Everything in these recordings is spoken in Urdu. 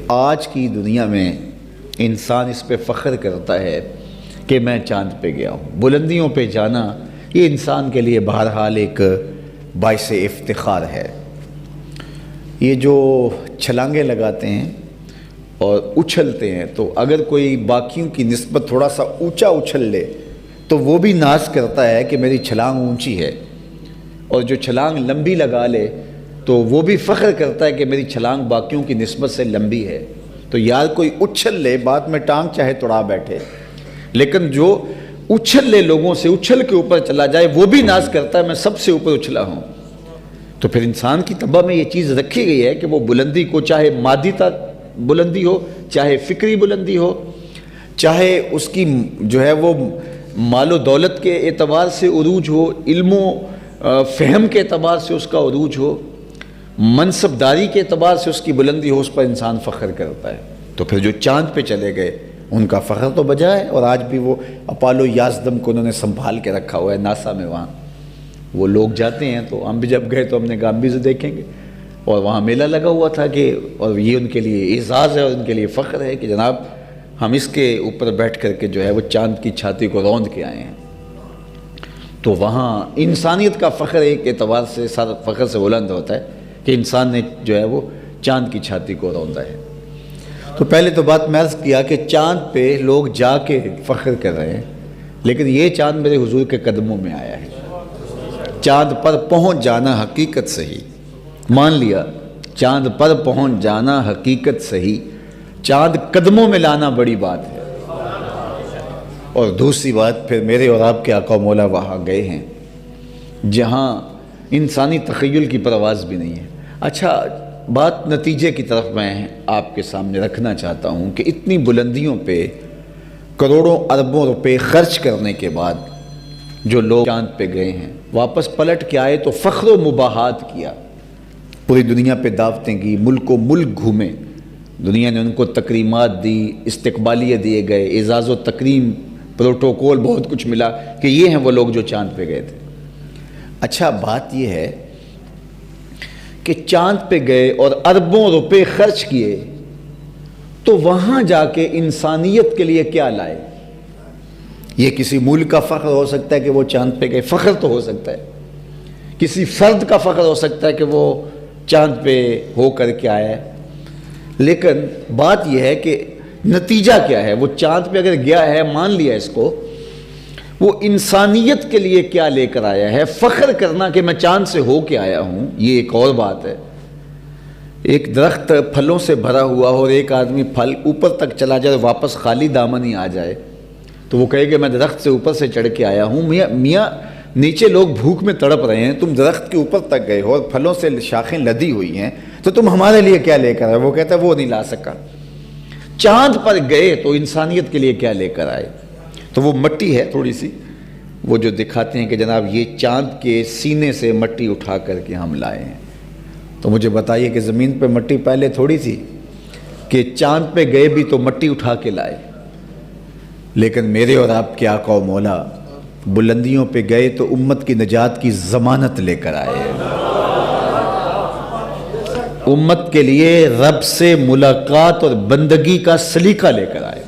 آج کی دنیا میں انسان اس پہ فخر کرتا ہے کہ میں چاند پہ گیا ہوں۔ بلندیوں پہ جانا یہ انسان کے لیے بہرحال ایک باعث افتخار ہے۔ یہ جو چھلانگیں لگاتے ہیں اور اچھلتے ہیں تو اگر کوئی باقیوں کی نسبت تھوڑا سا اونچا اچھل لے تو وہ بھی ناز کرتا ہے کہ میری چھلانگ اونچی ہے، اور جو چھلانگ لمبی لگا لے تو وہ بھی فخر کرتا ہے کہ میری چھلانگ باقیوں کی نسبت سے لمبی ہے۔ تو یار کوئی اچھل لے، بعد میں ٹانگ چاہے توڑا بیٹھے، لیکن جو اچھل لے لوگوں سے، اچھل کے اوپر چلا جائے، وہ بھی ناز کرتا ہے میں سب سے اوپر اچھلا ہوں۔ تو پھر انسان کی طبع میں یہ چیز رکھی گئی ہے کہ وہ بلندی کو، چاہے مادی بلندی ہو، چاہے فکری بلندی ہو، چاہے اس کی جو ہے وہ مال و دولت کے اعتبار سے عروج ہو، علم و فہم کے اعتبار سے اس کا عروج ہو، منصب داری کے اعتبار سے اس کی بلندی ہو، اس پر انسان فخر کرتا ہے۔ تو پھر جو چاند پہ چلے گئے ان کا فخر تو بجا ہے، اور آج بھی وہ اپالو 11 کو انہوں نے سنبھال کے رکھا ہوا ہے ناسا میں۔ وہاں وہ لوگ جاتے ہیں، تو ہم بھی جب گئے تو ہم نے کہا ہم بھی اسے دیکھیں گے، اور وہاں میلہ لگا ہوا تھا کہ، اور یہ ان کے لیے اعزاز ہے اور ان کے لیے فخر ہے کہ جناب ہم اس کے اوپر بیٹھ کر کے جو ہے وہ چاند کی چھاتی کو روند کے آئے ہیں۔ تو وہاں انسانیت کا فخر ایک اعتبار سے سارا فخر سے بلند ہوتا ہے کہ انسان نے جو ہے وہ چاند کی چھاتی کو روندا ہے۔ تو پہلے تو بات میں عرض کیا کہ چاند پہ لوگ جا کے فخر کر رہے ہیں، لیکن یہ چاند میرے حضور کے قدموں میں آیا ہے۔ چاند پر پہنچ جانا حقیقت صحیح، مان لیا چاند پر پہنچ جانا حقیقت صحیح، چاند قدموں میں لانا بڑی بات ہے۔ اور دوسری بات پھر میرے اور آپ کے آقا و مولا وہاں گئے ہیں جہاں انسانی تخیل کی پرواز بھی نہیں ہے۔ اچھا، بات نتیجے کی طرف میں آپ کے سامنے رکھنا چاہتا ہوں کہ اتنی بلندیوں پہ کروڑوں اربوں روپے خرچ کرنے کے بعد جو لوگ چاند پہ گئے ہیں، واپس پلٹ کے آئے تو فخر و مباحات کیا، پوری دنیا پہ دعوتیں کی، ملک و ملک گھومے، دنیا نے ان کو تکریمات دی، استقبالیہ دیے گئے، اعزاز و تکریم، پروٹوکول، بہت کچھ ملا کہ یہ ہیں وہ لوگ جو چاند پہ گئے تھے۔ اچھا، بات یہ ہے کہ چاند پہ گئے اور اربوں روپے خرچ کیے تو وہاں جا کے انسانیت کے لیے کیا لائے؟ یہ کسی ملک کا فخر ہو سکتا ہے کہ وہ چاند پہ گئے، فخر تو ہو سکتا ہے، کسی فرد کا فخر ہو سکتا ہے کہ وہ چاند پہ ہو کر کے آیا ہے، لیکن بات یہ ہے کہ نتیجہ کیا ہے؟ وہ چاند پہ اگر گیا ہے، مان لیا اس کو، وہ انسانیت کے لیے کیا لے کر آیا ہے؟ فخر کرنا کہ میں چاند سے ہو کے آیا ہوں، یہ ایک اور بات ہے۔ ایک درخت پھلوں سے بھرا ہوا ہو اور ایک آدمی پھل اوپر تک چلا جائے اور واپس خالی دامن ہی آ جائے تو وہ کہے کہ میں درخت سے اوپر سے چڑھ کے آیا ہوں۔ میاں نیچے لوگ بھوک میں تڑپ رہے ہیں، تم درخت کے اوپر تک گئے ہو اور پھلوں سے شاخیں لدی ہوئی ہیں، تو تم ہمارے لیے کیا لے کر آئے؟ وہ کہتا ہے وہ نہیں لا سکا۔ چاند پر گئے تو انسانیت کے لیے کیا لے کر آئے؟ تو وہ مٹی ہے تھوڑی سی، وہ جو دکھاتے ہیں کہ جناب یہ چاند کے سینے سے مٹی اٹھا کر کے ہم لائے ہیں۔ تو مجھے بتائیے کہ زمین پہ مٹی پہلے تھوڑی تھی کہ چاند پہ گئے بھی تو مٹی اٹھا کے لائے، لیکن میرے اور آپ کے آقا و مولا بلندیوں پہ گئے تو امت کی نجات کی ضمانت لے کر آئے، امت کے لیے رب سے ملاقات اور بندگی کا سلیقہ لے کر آئے،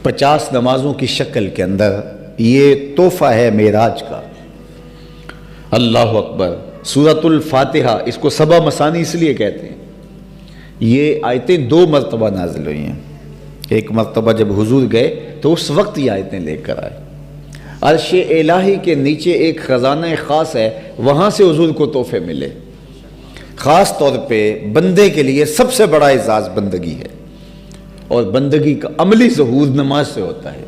50 نمازوں کی شکل کے اندر۔ یہ تحفہ ہے معراج کا۔ اللہ اکبر۔ سورۃ الفاتحہ، اس کو سبع مثانی اس لیے کہتے ہیں، یہ آیتیں 2 مرتبہ نازل ہوئی ہیں۔ ایک مرتبہ جب حضور گئے تو اس وقت یہ آیتیں لے کر آئے۔ عرش الہی کے نیچے ایک خزانہ خاص ہے، وہاں سے حضور کو تحفے ملے۔ خاص طور پہ بندے کے لیے سب سے بڑا اعزاز بندگی ہے، اور بندگی کا عملی ظہور نماز سے ہوتا ہے۔